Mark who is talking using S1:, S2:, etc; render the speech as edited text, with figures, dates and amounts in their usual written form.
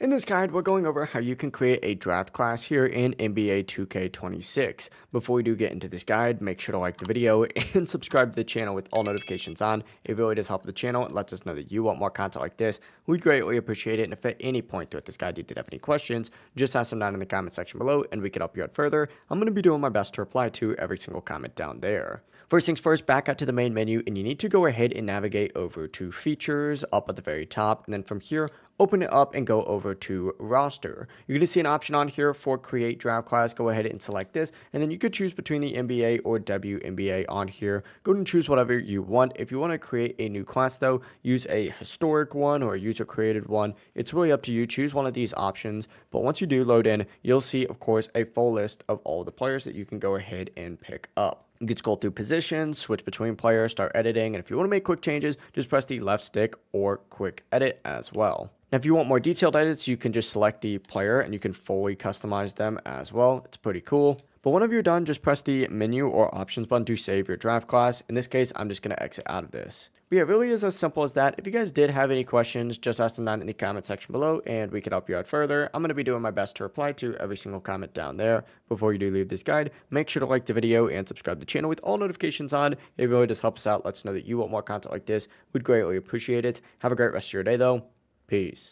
S1: In this guide, we're going over how you can create a draft class here in NBA 2K26. Before we do get into this guide, make sure to like the video and subscribe to the channel with all notifications on. It really does help the channel and lets us know that you want more content like this. We'd greatly appreciate it, and if at any point throughout this guide you did have any questions, just ask them down in the comment section below and we can help you out further. I'm going to be doing my best to reply to every single comment down there. First things first, back out to the main menu, and you need to go ahead and navigate over to Features up at the very top, and then from here, open it up and go over to Roster. You're going to see an option on here for Create Draft Class. Go ahead and select this, and then you could choose between the NBA or WNBA on here. Go ahead and choose whatever you want. If you want to create a new class, though, use a historic one or a user-created one. It's really up to you. Choose one of these options, but once you do load in, you'll see, of course, a full list of all the players that you can go ahead and pick up. You can scroll through positions, switch between players, start editing, and if you want to make quick changes, just press the left stick or quick edit as well. Now, if you want more detailed edits, you can just select the player and you can fully customize them as well. It's pretty cool. But whenever you're done, just press the menu or options button to save your draft class. In this case, I'm just going to exit out of this. But yeah, it really is as simple as that. If you guys did have any questions, just ask them down in the comment section below and we can help you out further. I'm going to be doing my best to reply to every single comment down there. Before you do leave this guide, make sure to like the video and subscribe to the channel with all notifications on. It really does help us out. Let us know that you want more content like this. We'd greatly appreciate it. Have a great rest of your day though. Peace.